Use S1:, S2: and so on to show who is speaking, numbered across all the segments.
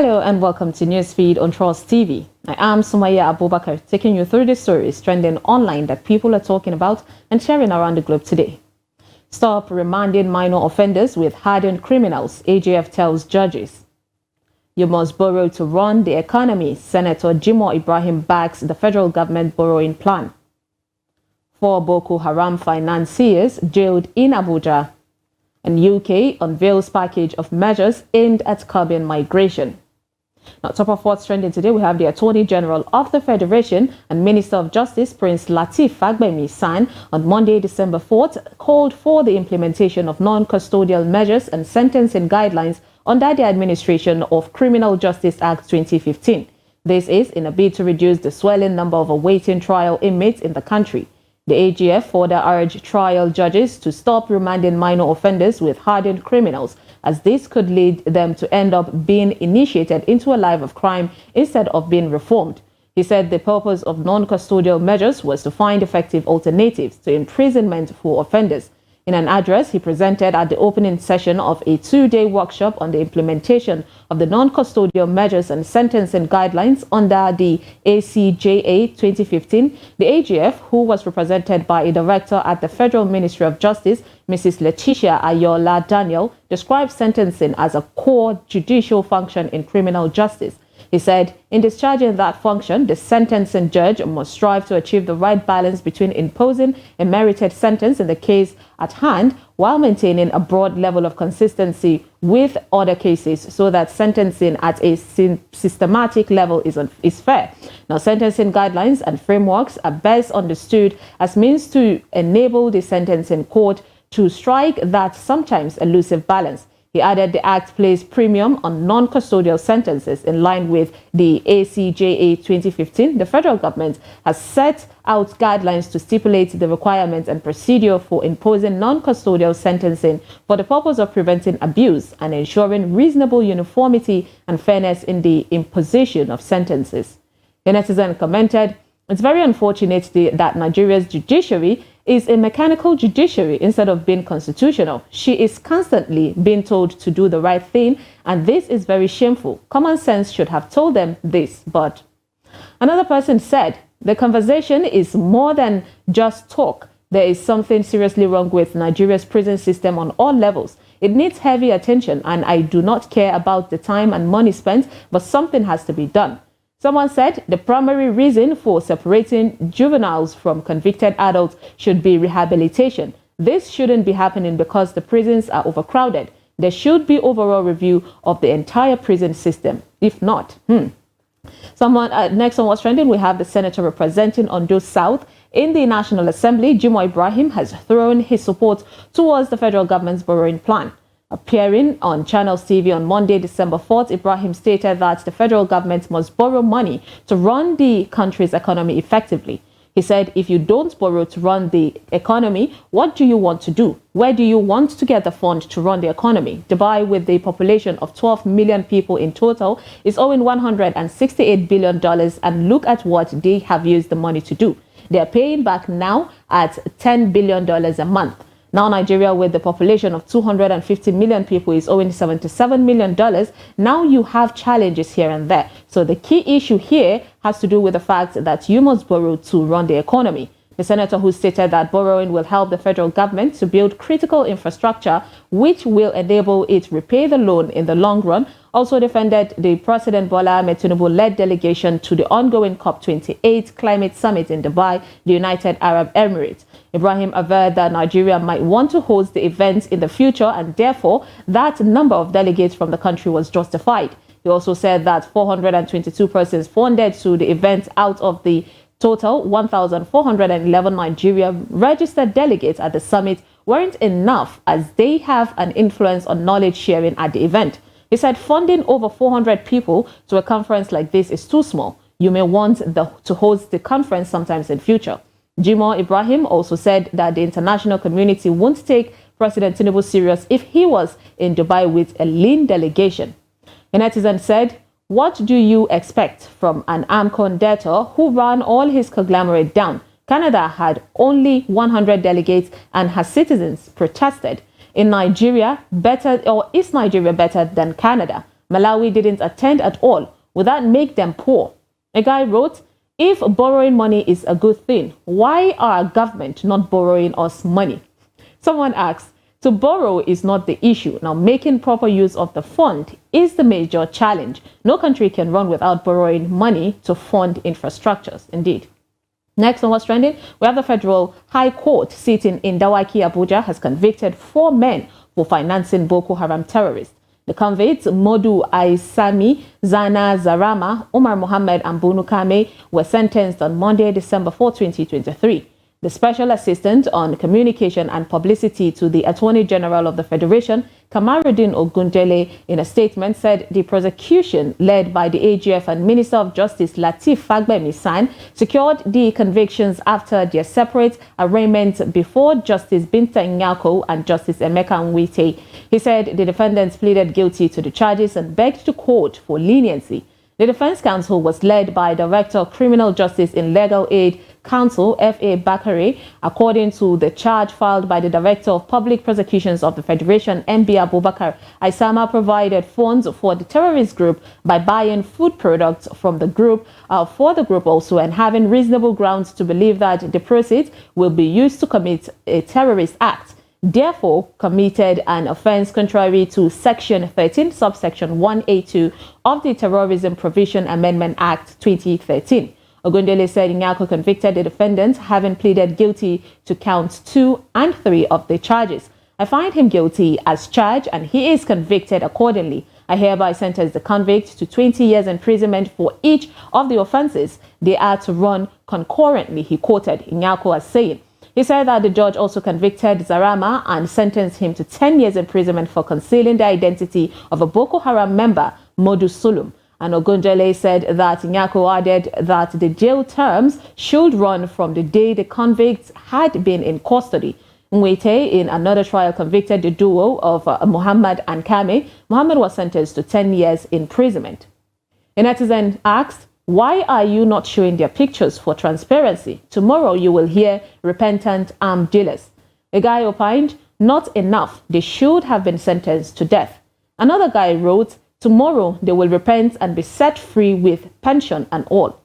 S1: Hello and welcome to Newsfeed on Trust TV. I am Sumaya Abubakar, taking you through the stories trending online that people are talking about and sharing around the globe today. Stop remanding minor offenders with hardened criminals, AGF tells judges. You must borrow to run the economy, Senator Jimoh Ibrahim backs the federal government borrowing plan. 4 Boko Haram financiers jailed in Abuja. And UK unveils package of measures aimed at curbing migration. Now, top of what's trending today, we have the Attorney General of the Federation and Minister of Justice, Prince Lateef Fagbemi, on Monday, December 4th, called for the implementation of non-custodial measures and sentencing guidelines under the administration of Criminal Justice Act 2015. This is in a bid to reduce the swelling number of awaiting trial inmates in the country. The AGF further urged trial judges to stop remanding minor offenders with hardened criminals, as this could lead them to end up being initiated into a life of crime instead of being reformed. He said the purpose of non-custodial measures was to find effective alternatives to imprisonment for offenders. In an address he presented at the opening session of a 2-day workshop on the implementation of the non-custodial measures and sentencing guidelines under the ACJA 2015, the AGF, who was represented by a director at the Federal Ministry of Justice, Mrs. Letitia Ayola Daniel, described sentencing as a core judicial function in criminal justice. He said, in discharging that function, the sentencing judge must strive to achieve the right balance between imposing a merited sentence in the case at hand while maintaining a broad level of consistency with other cases so that sentencing at a systematic level is fair. Now, sentencing guidelines and frameworks are best understood as means to enable the sentencing court to strike that sometimes elusive balance. He added the Act placed premium on non-custodial sentences in line with the ACJA 2015. The federal government has set out guidelines to stipulate the requirements and procedure for imposing non-custodial sentencing for the purpose of preventing abuse and ensuring reasonable uniformity and fairness in the imposition of sentences. The netizen commented, "It's very unfortunate that Nigeria's judiciary is a mechanical judiciary instead of being constitutional. She is constantly being told to do the right thing, and this is very shameful. Common sense should have told them this." But another person said, "The conversation is more than just talk. There is something seriously wrong with Nigeria's prison system on all levels. It needs heavy attention, and I do not care about the time and money spent, but something has to be done." Someone said the primary reason for separating juveniles from convicted adults should be rehabilitation. This shouldn't be happening because the prisons are overcrowded. There should be overall review of the entire prison system. If not, next on what's trending, we have the senator representing Ondo South in the National Assembly, Jimoh Ibrahim, has thrown his support towards the federal government's borrowing plan. Appearing on Channels TV on Monday, December 4th, Ibrahim stated that the federal government must borrow money to run the country's economy effectively. He said, if you don't borrow to run the economy, what do you want to do? Where do you want to get the fund to run the economy? Dubai, with the population of 12 million people in total, is owing $168 billion, and look at what they have used the money to do. They are paying back now at $10 billion a month. Now Nigeria, with the population of 250 million people, is owing $77 million. Now you have challenges here and there. So the key issue here has to do with the fact that you must borrow to run the economy. The senator, who stated that borrowing will help the federal government to build critical infrastructure, which will enable it repay the loan in the long run, also defended the President Bola Ahmed Tinubu-led delegation to the ongoing COP28 climate summit in Dubai, the United Arab Emirates. Ibrahim averred that Nigeria might want to host the event in the future, and therefore that number of delegates from the country was justified. He also said that 422 persons funded to the event out of the total 1,411 Nigeria registered delegates at the summit weren't enough, as they have an influence on knowledge sharing at the event. He said funding over 400 people to a conference like this is too small. You may want to host the conference sometimes in future. Jimoh Ibrahim also said that the international community won't take President Tinubu serious if he was in Dubai with a lean delegation. A netizen said, "What do you expect from an AMCON debtor who ran all his conglomerate down? Canada had only 100 delegates and her citizens protested. Is Nigeria better than Canada? Malawi didn't attend at all. Would that make them poor? A guy wrote, if borrowing money is a good thing, why are government not borrowing us money? Someone asks, to borrow is not the issue. Now, making proper use of the fund is the major challenge. No country can run without borrowing money to fund infrastructures. Indeed. Next on what's trending, we have the Federal High Court sitting in Dawaki, Abuja, has convicted 4 men for financing Boko Haram terrorists. The convicts, Modu Aisami, Zana Zarama, Umar Mohammed, and Bunu Kame, were sentenced on Monday, December 4, 2023. The Special Assistant on Communication and Publicity to the Attorney General of the Federation, Kamaruddin Ogundele, in a statement said the prosecution led by the AGF and Minister of Justice Lateef Fagbemi secured the convictions after their separate arraignment before Justice Binta Nyako and Justice Emeka Nwite. He said the defendants pleaded guilty to the charges and begged the court for leniency. The defense counsel was led by Director of Criminal Justice in Legal Aid Counsel, F.A. Bakare. According to the charge filed by the Director of Public Prosecutions of the Federation, M.B. Abubakar, Aisama provided funds for the terrorist group by buying food products from the group, for the group also, and having reasonable grounds to believe that the proceeds will be used to commit a terrorist act. Therefore, committed an offense contrary to Section 13, subsection 1A2 of the Terrorism Provision Amendment Act 2013. Ogundele said Nyako convicted the defendants, having pleaded guilty to counts 2 and 3 of the charges. I find him guilty as charged, and he is convicted accordingly. I hereby sentence the convict to 20 years imprisonment for each of the offenses. They are to run concurrently, he quoted Nyako as saying. He said that the judge also convicted Zarama and sentenced him to 10 years imprisonment for concealing the identity of a Boko Haram member, Modu Sulum. And Ogundele said that Nyako added that the jail terms should run from the day the convicts had been in custody. Nwite, in another trial, convicted the duo of Muhammad and Kame. Muhammad was sentenced to 10 years imprisonment. A netizen asked, why are you not showing their pictures for transparency? Tomorrow you will hear repentant armed dealers. A guy opined, not enough. They should have been sentenced to death. Another guy wrote, tomorrow they will repent and be set free with pension and all.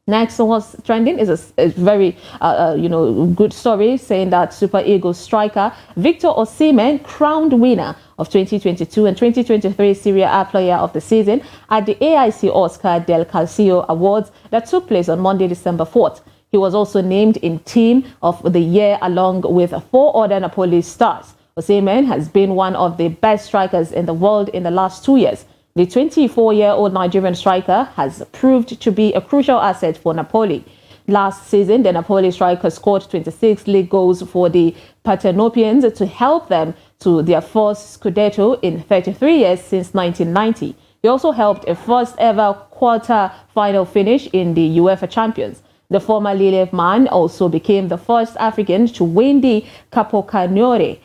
S1: Next, what's trending is a very, good story saying that Super Eagles striker Victor Osimhen crowned winner of 2022 and 2023 Serie A Player of the Season at the AIC Oscar del Calcio Awards that took place on Monday, December 4th. He was also named in Team of the Year along with 4 other Napoli stars. Osimhen has been one of the best strikers in the world in the last 2 years. The 24-year-old Nigerian striker has proved to be a crucial asset for Napoli. Last season, the Napoli striker scored 26 league goals for the Partenopians to help them to their first Scudetto in 33 years since 1990. He also helped a first-ever quarter-final finish in the UEFA Champions. The former Lille man also became the first African to win the Capocannoniere.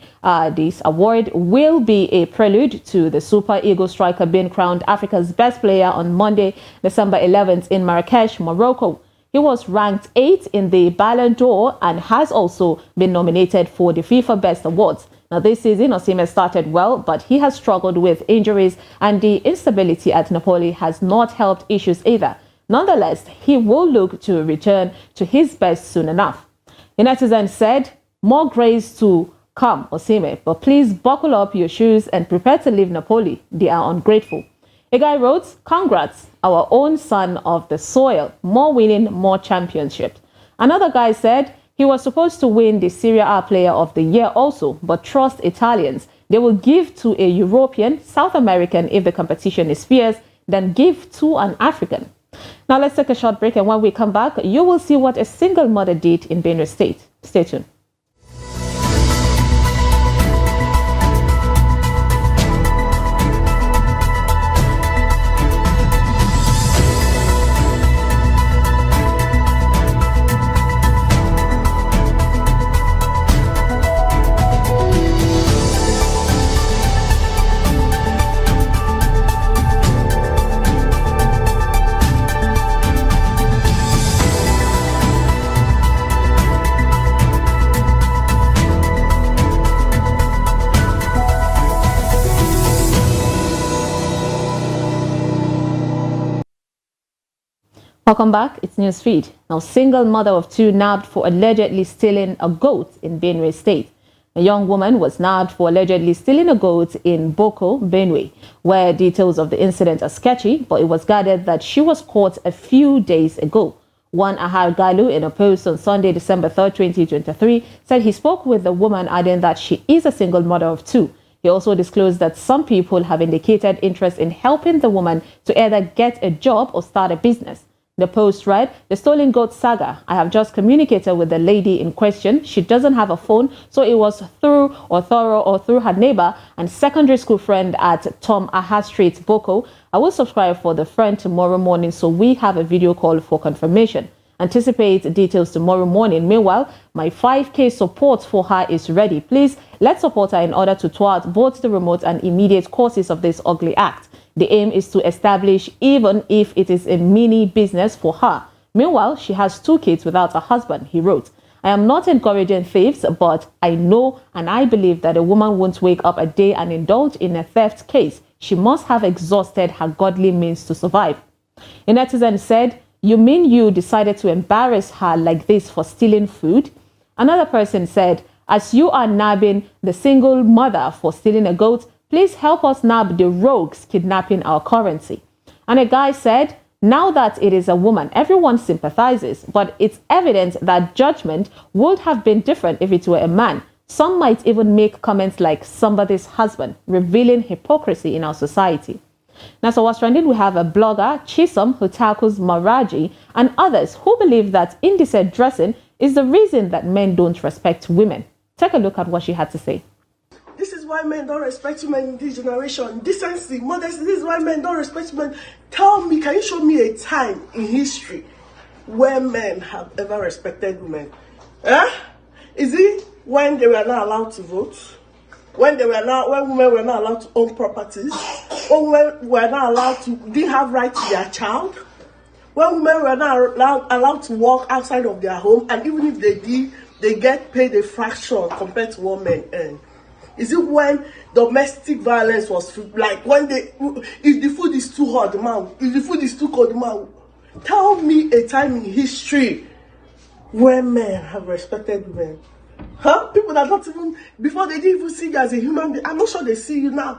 S1: This award will be a prelude to the Super Eagles striker being crowned Africa's best player on Monday, December 11th in Marrakesh, Morocco. He was ranked 8th in the Ballon d'Or and has also been nominated for the FIFA Best Awards. Now, this season, Osimhen started well, but he has struggled with injuries, and the instability at Napoli has not helped issues either. Nonetheless, he will look to return to his best soon enough. A netizen said, more grace to come, Osimhen, but please buckle up your shoes and prepare to leave Napoli. They are ungrateful. A guy wrote, congrats, our own son of the soil, more winning, more championships. Another guy said he was supposed to win the Serie A Player of the Year also, but trust Italians. They will give to a European, South American if the competition is fierce, then give to an African. Now let's take a short break, and when we come back, you will see what a single mother did in Benue State. Stay tuned. Welcome back. It's Newsfeed. Now, single mother of two nabbed for allegedly stealing a goat in Benue State. A young woman was nabbed for allegedly stealing a goat in Boko, Benue, where details of the incident are sketchy, but it was gathered that she was caught a few days ago. One Ahar Galu, in a post on Sunday, December 3rd, 2023, said he spoke with the woman, adding that she is a single mother of two. He also disclosed that some people have indicated interest in helping the woman to either get a job or start a business. The post read, "The stolen goat saga. I have just communicated with the lady in question. She doesn't have a phone, so it was through her neighbor and secondary school friend at Tom Aha Street, Boko. I will subscribe for the friend tomorrow morning, so we have a video call for confirmation. Anticipate details tomorrow morning. Meanwhile, my 5K support for her is ready. Please, let's support her in order to thwart both the remote and immediate causes of this ugly act. The aim is to establish, even if it is a mini business for her. Meanwhile, she has 2 kids without a husband," he wrote. "I am not encouraging thieves, but I know and I believe that a woman won't wake up a day and indulge in a theft case. She must have exhausted her godly means to survive." A netizen said, "You mean you decided to embarrass her like this for stealing food?" Another person said, "As you are nabbing the single mother for stealing a goat, please help us nab the rogues kidnapping our currency." And a guy said, "Now that it is a woman, everyone sympathizes, but it's evident that judgment would have been different if it were a man. Some might even make comments like somebody's husband, revealing hypocrisy in our society." Now, so what's trending, we have a blogger, Chisom, who tackles Maraji, and others who believe that indecent dressing is the reason that men don't respect women. Take a look at what she had to say.
S2: "This is why men don't respect women in this generation. Decency, modesty, this is why men don't respect women." Tell me, can you show me a time in history where men have ever respected women? Is it when they were not allowed to vote? When women were not allowed to own properties? When women were not allowed to, didn't have right to their child? When women were not allowed to work outside of their home, and even if they did, they get paid a fraction compared to what men earn? Is it when domestic violence was like when if the food is too hot, the man, if the food is too cold, the man? Tell me a time in history where men have respected women. People that not even, before they didn't even see you as a human being. I'm not sure they see you now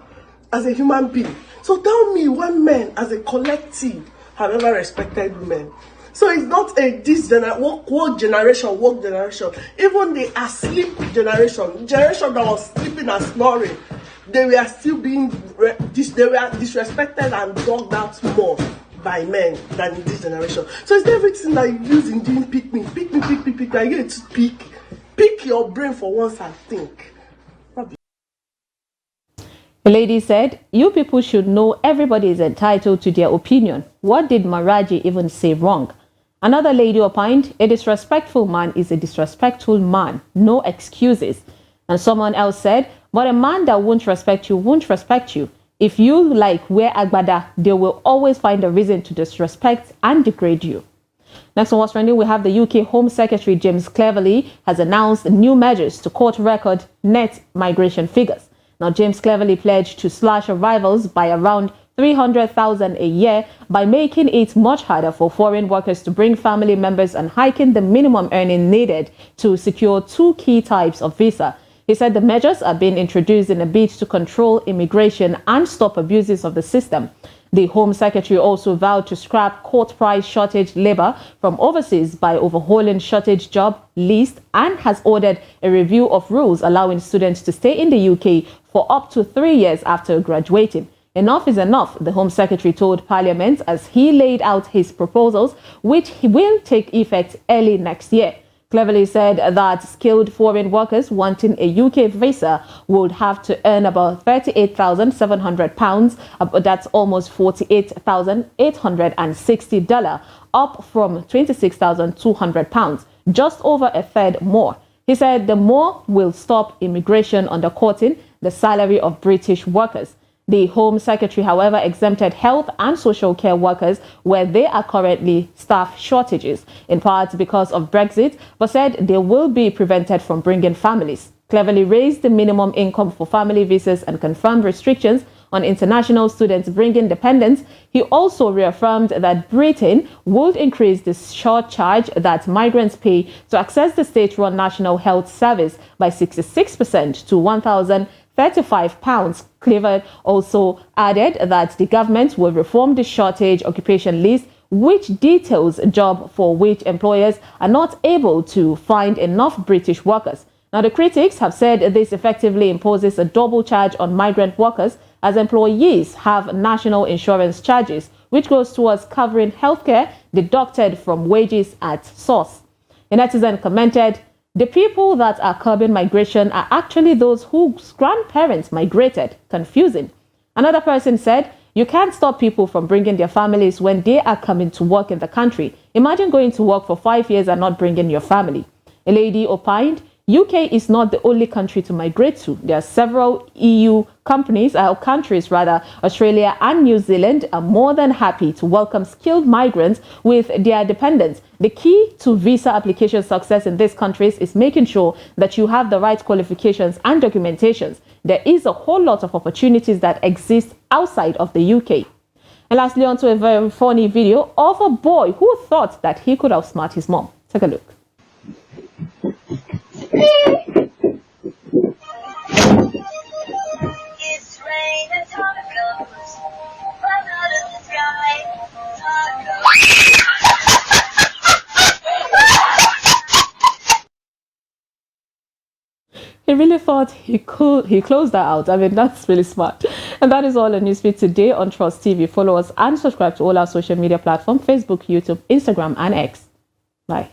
S2: as a human being. So tell me when men as a collective have ever respected women. So it's not a woke generation. Even the asleep generation that was sleeping and snoring, they were still being disrespected and dogged out more by men than in this generation. So it's everything that you use in doing pick me. I get to pick your brain for once and think.
S1: The lady said, "You people should know everybody is entitled to their opinion. What did Maraji even say wrong?" Another lady opined, "A disrespectful man is a disrespectful man. No excuses." And someone else said, "But a man that won't respect you. If you wear agbada, they will always find a reason to disrespect and degrade you." Next on what's trending, we have the UK Home Secretary James Cleverly has announced new measures to court record net migration figures. Now, James Cleverly pledged to slash arrivals by around 300,000 a year by making it much harder for foreign workers to bring family members and hiking the minimum earning needed to secure 2 key types of visa. He said the measures are being introduced in a bid to control immigration and stop abuses of the system. The Home Secretary also vowed to scrap court price shortage labor from overseas by overhauling shortage job list and has ordered a review of rules allowing students to stay in the UK for up to 3 years after graduating. Enough is enough, the Home Secretary told Parliament as he laid out his proposals, which will take effect early next year. Cleverly said that skilled foreign workers wanting a UK visa would have to earn about £38,700, that's almost $48,860, up from £26,200, just over a third more. He said the more will stop immigration undercutting the salary of British workers. The Home Secretary, however, exempted health and social care workers where there are currently staff shortages, in part because of Brexit, but said they will be prevented from bringing families. Cleverly raised the minimum income for family visas and confirmed restrictions on international students bringing dependents, he also reaffirmed that Britain would increase the surcharge that migrants pay to access the state-run National Health Service by 66% to £1,035. Clifford also added that the government will reform the shortage occupation list, which details a job for which employers are not able to find enough British workers. Now, the critics have said this effectively imposes a double charge on migrant workers, as employees have national insurance charges, which goes towards covering healthcare deducted from wages at source. A netizen commented, "The people that are curbing migration are actually those whose grandparents migrated. Confusing." Another person said, "You can't stop people from bringing their families when they are coming to work in the country. Imagine going to work for 5 years and not bringing your family." A lady opined, "UK is not the only country to migrate to. There are several EU countries, Australia and New Zealand are more than happy to welcome skilled migrants with their dependents. The key to visa application success in these countries is making sure that you have the right qualifications and documentations. There is a whole lot of opportunities that exist outside of the UK." And lastly, onto a very funny video of a boy who thought that he could outsmart his mom. Take a look.
S3: It's rain and tacos, right out of the sky,
S1: He really thought he closed that out. I mean, that's really smart. And that is all on Newsfeed today on Trust TV. Follow us and subscribe to all our social media platforms: Facebook, YouTube, Instagram, and X. Bye.